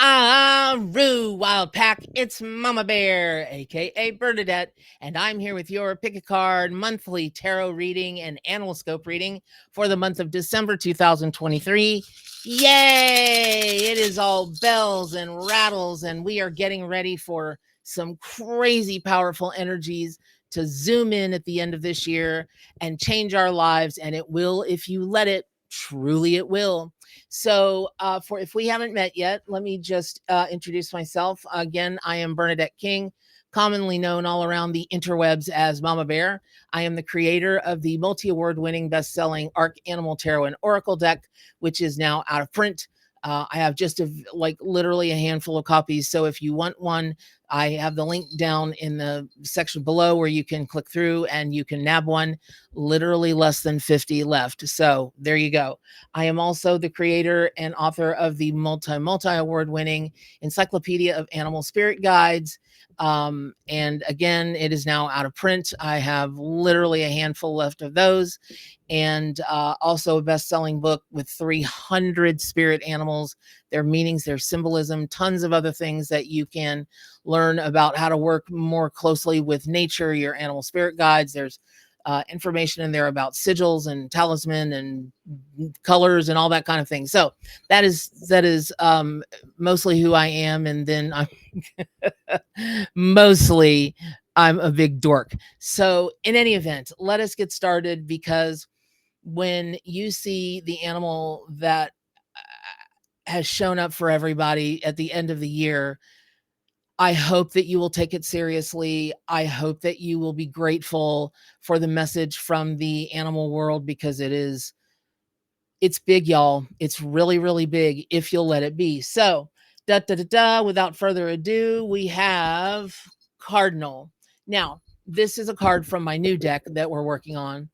Roo, Wild Pack, it's Mama Bear, aka Bernadette, and I'm here with your Pick a Card monthly tarot reading and animal scope reading for the month of December 2023. Yay! It is all bells and rattles, and we are getting ready for some crazy powerful energies to zoom in at the end of this year and change our lives, and it will if you let it. Truly, it will. So, for if we haven't met yet, let me just introduce myself. Again, I am Bernadette King, commonly known all around the interwebs as Mama Bear. I am the creator of the multi-award winning best-selling Arc Animal Tarot and Oracle deck, which is now out of print. I have just literally a handful of copies. So if you want one, I have the link down in the section below where you can click through and you can nab one. Literally less than 50 left. So there you go. I am also the creator and author of the multi-award winning Encyclopedia of Animal Spirit Guides. And again, it is now out of print. I have literally a handful left of those. And also a best-selling book with 300 spirit animals, their meanings, their symbolism, tons of other things that you can learn about how to work more closely with nature, your animal spirit guides. There's information in there about sigils and talisman and colors and all that kind of thing. So that is mostly who I am. And then I'm mostly I'm a big dork. So in any event, let us get started, because when you see the animal that has shown up for everybody at the end of the year, I hope that you will take it seriously. I hope that you will be grateful for the message from the animal world, because it's big, y'all. It's really, really big if you'll let it be. So, without further ado, we have Cardinal. Now, this is a card from my new deck that we're working on.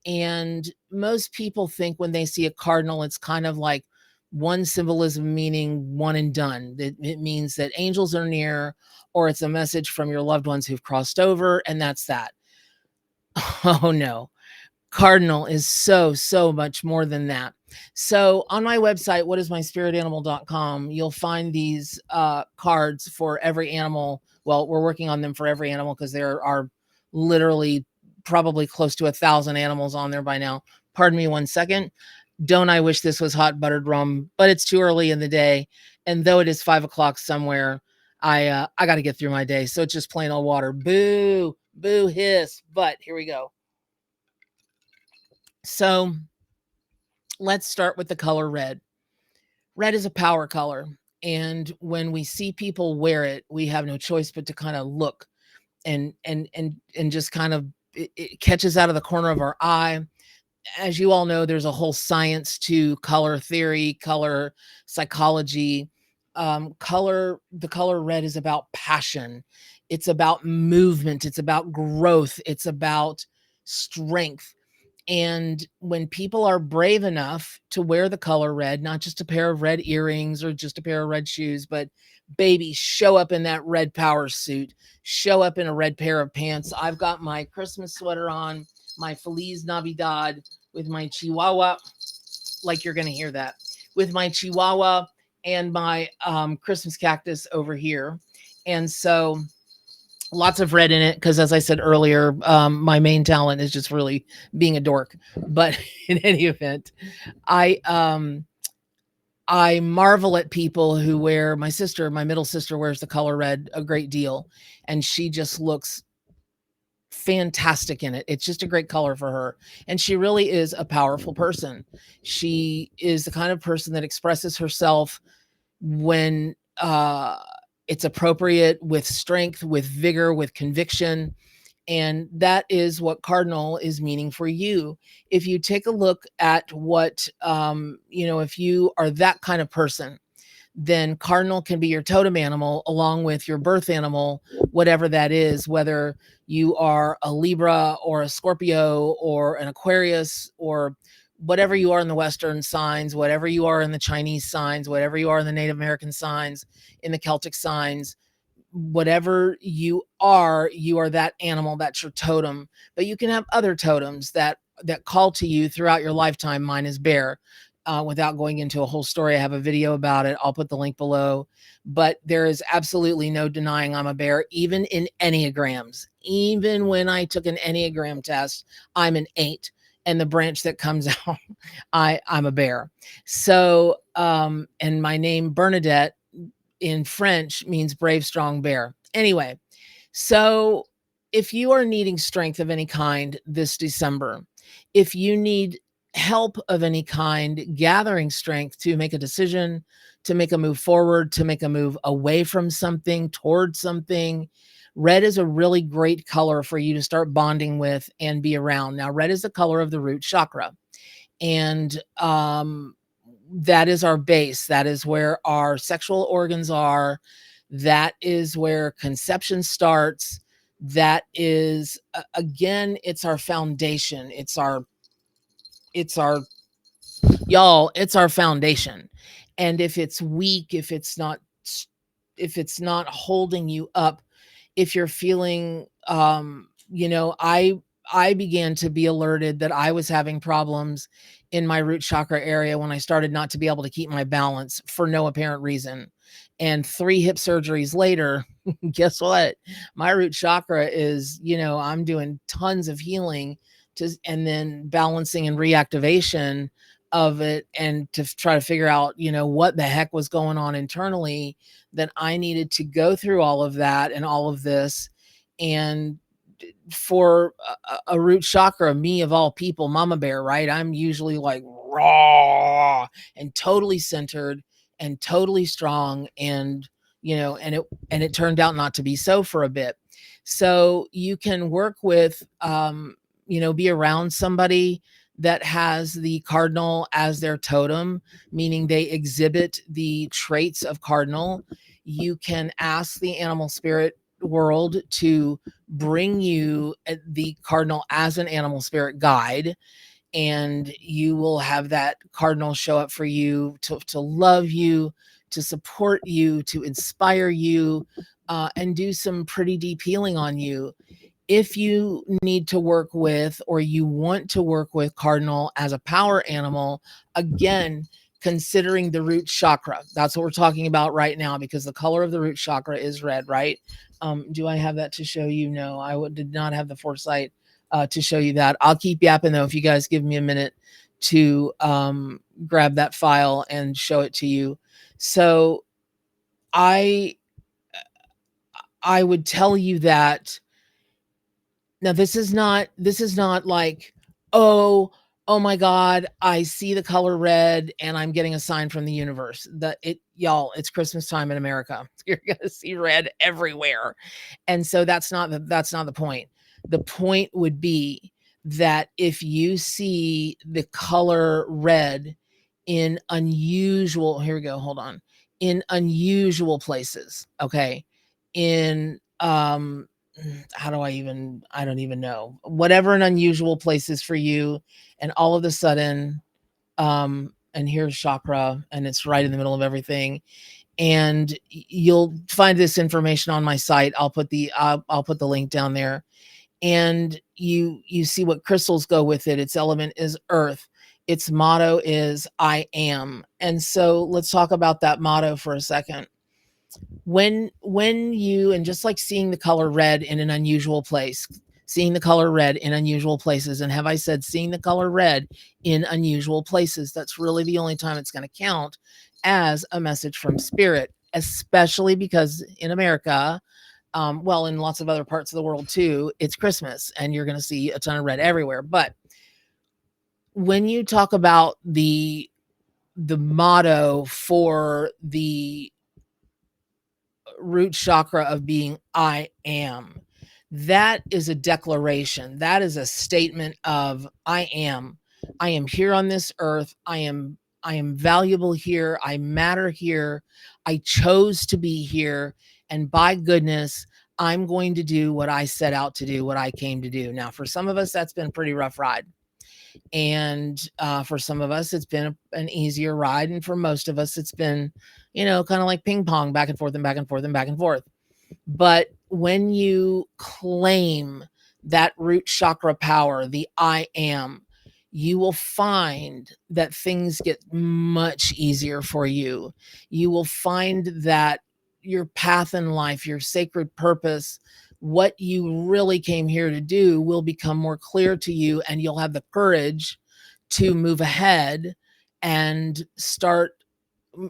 And most people think when they see a cardinal, it's kind of like one symbolism, meaning one and done. It means that angels are near, or it's a message from your loved ones who've crossed over, and that's that. Oh no. Cardinal is so much more than that. So on my website, whatismyspiritanimal.com, you'll find these cards for every animal. Well, we're working on them for every animal, because there are literally probably close to 1,000 animals on there by now. Pardon me 1 second. Don't I wish this was hot buttered rum, but it's too early in the day. And though it is 5 o'clock somewhere, I got to get through my day. So it's just plain old water. Boo, boo, hiss. But here we go. So let's start with the color red. Red is a power color. And when we see people wear it, we have no choice but to kind of look and just kind of, it catches out of the corner of our eye. As you all know, there's a whole science to color theory, color psychology. The color red is about passion. It's about movement. It's about growth. It's about strength. And when people are brave enough to wear the color red, not just a pair of red earrings or just a pair of red shoes, but baby, show up in that red power suit, show up in a red pair of pants. I've got my Christmas sweater on, my Feliz Navidad with my Chihuahua, like you're going to hear that, with my Chihuahua and my Christmas cactus over here. And so lots of red in it, because as I said earlier, my main talent is just really being a dork. But in any event, I marvel at people who wear, my middle sister wears the color red a great deal, and she just looks fantastic in it. It's just a great color for her. And she really is a powerful person. She is the kind of person that expresses herself when it's appropriate, with strength, with vigor, with conviction. And that is what Cardinal is meaning for you. If you take a look at what, if you are that kind of person, then Cardinal can be your totem animal along with your birth animal, whatever that is, whether you are a Libra or a Scorpio or an Aquarius, or whatever you are in the Western signs, whatever you are in the Chinese signs, whatever you are in the Native American signs, in the Celtic signs, whatever you are that animal, that's your totem. But you can have other totems that call to you throughout your lifetime. Mine is bear. without going into a whole story. I have a video about it. I'll put the link below. But there is absolutely no denying I'm a bear, even in Enneagrams. Even when I took an Enneagram test, I'm an 8. And the branch that comes out, I'm a bear. So, and my name, Bernadette, in French means brave, strong bear. Anyway, so if you are needing strength of any kind this December, if you need help of any kind, gathering strength to make a decision, to make a move forward, to make a move away from something, towards something, red is a really great color for you to start bonding with and be around. Now, red is the color of the root chakra. And that is our base. That is where our sexual organs are. That is where conception starts. That is, again, it's our foundation. It's our y'all, it's our foundation. And if it's weak, if it's not holding you up, if you're feeling, I began to be alerted that I was having problems in my root chakra area when I started not to be able to keep my balance for no apparent reason. And 3 hip surgeries later, guess what? My root chakra is, I'm doing tons of healing and then balancing and reactivation of it, and to try to figure out, what the heck was going on internally, that I needed to go through all of that and all of this. And for a root chakra, me of all people, mama bear, right? I'm usually like raw and totally centered and totally strong. And, it turned out not to be so for a bit. So you can work with, be around somebody that has the cardinal as their totem, meaning they exhibit the traits of cardinal. You can ask the animal spirit world to bring you the cardinal as an animal spirit guide, and you will have that cardinal show up for you to love you, to support you, to inspire you, and do some pretty deep healing on you. If you need to work with, or you want to work with cardinal as a power animal, again, considering the root chakra, that's what we're talking about right now, because the color of the root chakra is red, right? Do I have that to show you? No, did not have the foresight to show you that. I'll keep yapping though, if you guys give me a minute to grab that file and show it to you. So I would tell you that. Now, this is not like, oh my God, I see the color red and I'm getting a sign from the universe. Y'all, it's Christmas time in America. You're gonna see red everywhere. And so that's not the point. The point would be that if you see the color red in unusual, here we go, hold on, in unusual places, okay, in I don't even know, whatever an unusual place is for you, and all of a sudden, and here's chakra, and it's right in the middle of everything. And you'll find this information on my site. I'll put the link down there, and you see what crystals go with it. Its element is earth. Its motto is I am. And so let's talk about that motto for a second. When you, and just like seeing the color red in an unusual place, seeing the color red in unusual places, and have I said seeing the color red in unusual places, that's really the only time it's going to count as a message from spirit, especially because in America, well, in lots of other parts of the world too, it's Christmas and you're going to see a ton of red everywhere. But when you talk about the motto for the root chakra of being I am, that is a declaration. That is a statement of I am here on this earth. I am valuable here. I matter here. I chose to be here. And by goodness, I'm going to do what I set out to do, what I came to do. Now, for some of us, that's been a pretty rough ride. And for some of us, it's been an easier ride. And for most of us, it's been, kind of like ping pong, back and forth and back and forth and back and forth. But when you claim that root chakra power, the I am, you will find that things get much easier for you. You will find that your path in life, your sacred purpose, what you really came here to do will become more clear to you, and you'll have the courage to move ahead and start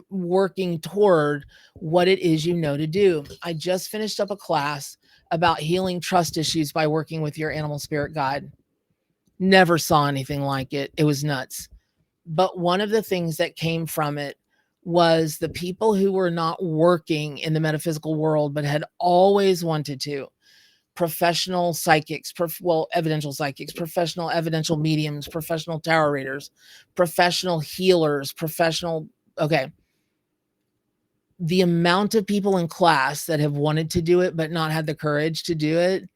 working toward what it is you know to do. I just finished up a class about healing trust issues by working with your animal spirit guide. Never saw anything like it. It was nuts. But one of the things that came from it was the people who were not working in the metaphysical world but had always wanted to, professional psychics, evidential psychics, professional evidential mediums, professional tarot readers, professional healers, okay. The amount of people in class that have wanted to do it but not had the courage to do it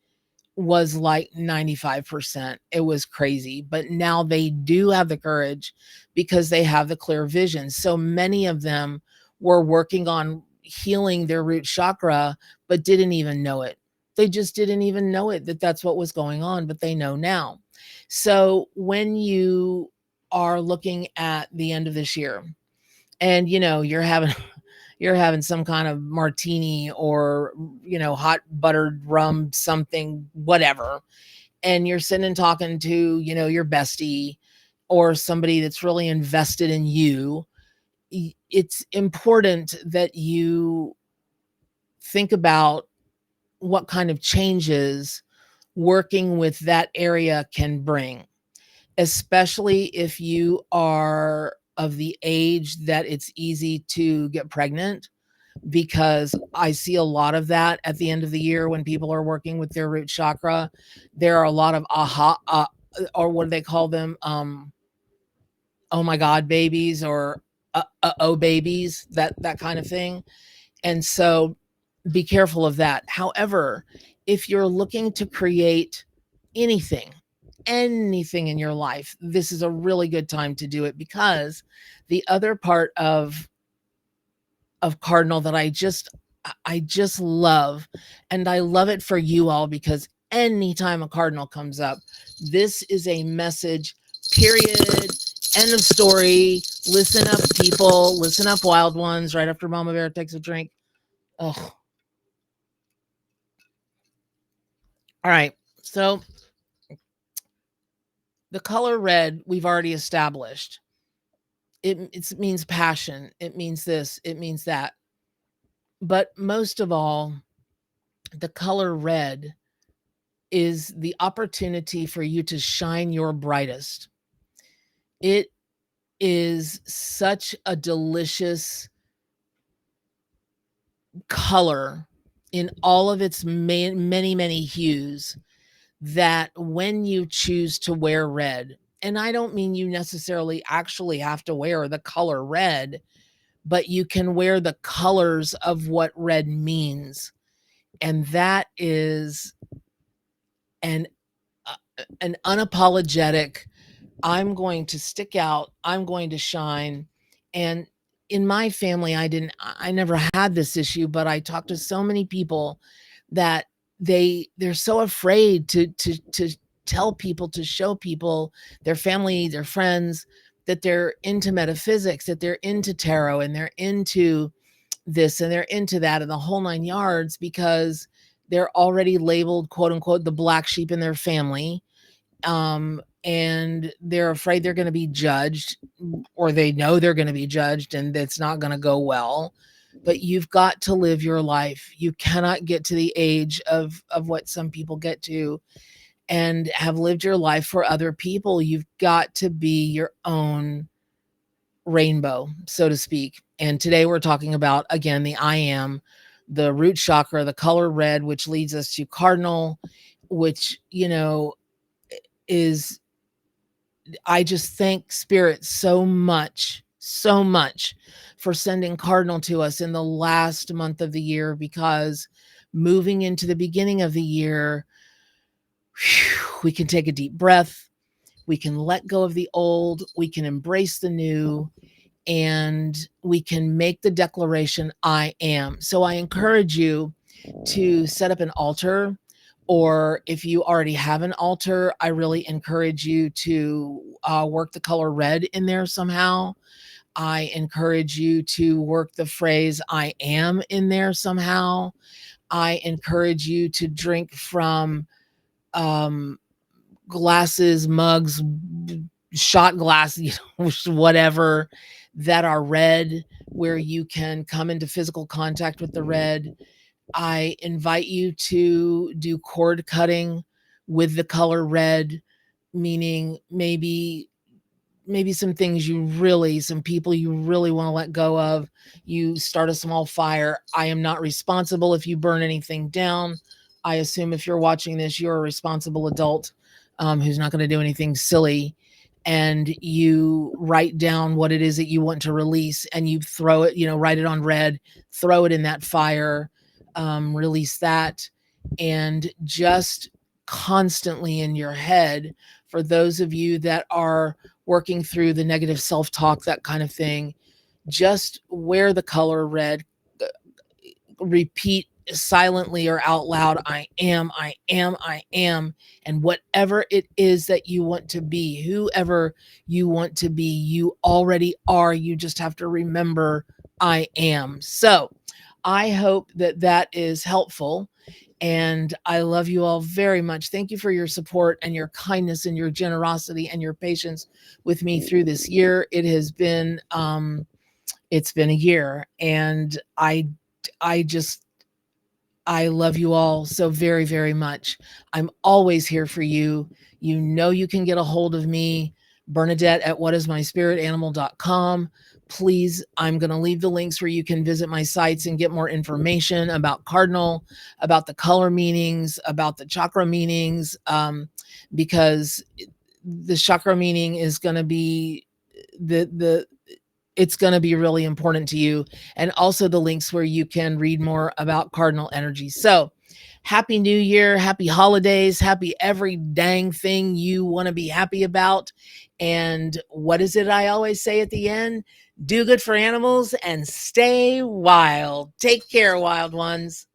was like 95%. It was crazy. But now they do have the courage because they have the clear vision. So many of them were working on healing their root chakra, but didn't even know it. They just didn't even know it, that that's what was going on, but they know now. So when you are looking at the end of this year and you're having some kind of martini or hot buttered rum something, whatever, and you're sitting and talking to your bestie or somebody that's really invested in you, it's important that you think about what kind of changes working with that area can bring, especially if you are of the age that it's easy to get pregnant, because I see a lot of that at the end of the year when people are working with their root chakra. There are a lot of or what do they call them? Oh my God, babies, or oh babies, that kind of thing. And so be careful of that. However, if you're looking to create anything, anything in your life, this is a really good time to do it, because the other part of Cardinal that I just love, and I love it for you all, because anytime a Cardinal comes up, this is a message, period, end of story. Listen up, people. Listen up, wild ones. Right after Mama Bear takes a drink. Oh, all right. So the color red, we've already established. It means passion. It means this. It means that. But most of all, the color red is the opportunity for you to shine your brightest. It is such a delicious color in all of its many, many hues, that when you choose to wear red, and I don't mean you necessarily actually have to wear the color red, but you can wear the colors of what red means. And that is an unapologetic, I'm going to stick out, I'm going to shine. And in my family, I never had this issue, but I talked to so many people that they're so afraid to tell people, to show people, their family, their friends, that they're into metaphysics, that they're into tarot, and they're into this and they're into that and the whole nine yards, because they're already labeled, quote unquote, the black sheep in their family. And they're afraid they're going to be judged, or they know they're going to be judged, and it's not going to go well. But you've got to live your life. You cannot get to the age of what some people get to and have lived your life for other people. You've got to be your own rainbow, so to speak. And today we're talking about, again, the I am, the root chakra, the color red, which leads us to Cardinal, which, is, I just thank Spirit so much for sending Cardinal to us in the last month of the year, because moving into the beginning of the year, we can take a deep breath. We can let go of the old. We can embrace the new, and we can make the declaration, I am. So I encourage you to set up an altar, or if you already have an altar, I really encourage you to work the color red in there somehow. I encourage you to work the phrase I am in there somehow. I encourage you to drink from um, glasses, mugs, shot glass, whatever, that are red, where you can come into physical contact with the red. I invite you to do cord cutting with the color red, meaning maybe some things some people you really want to let go of. You start a small fire. I am not responsible if you burn anything down. I assume if you're watching this, you're a responsible adult who's not going to do anything silly. And you write down what it is that you want to release, and you throw it, write it on red, throw it in that fire, release that, and just constantly in your head, for those of you that are working through the negative self-talk, that kind of thing, just wear the color red, repeat silently or out loud, I am, I am, I am. And whatever it is that you want to be, whoever you want to be, you already are. You just have to remember, I am. So I hope that that is helpful. And I love you all very much. Thank you for your support and your kindness and your generosity and your patience with me through this year. It's been a year, and I love you all so very, very much. I'm always here for you. You can get a hold of me, Bernadette at whatismyspiritanimal.com. Please, I'm going to leave the links where you can visit my sites and get more information about Cardinal, about the color meanings, about the chakra meanings, because the chakra meaning is going to be it's going to be really important to you. And also the links where you can read more about cardinal energy. So happy new year, happy holidays, happy every dang thing you want to be happy about. And what is it I always say at the end? Do good for animals and stay wild. Take care, wild ones.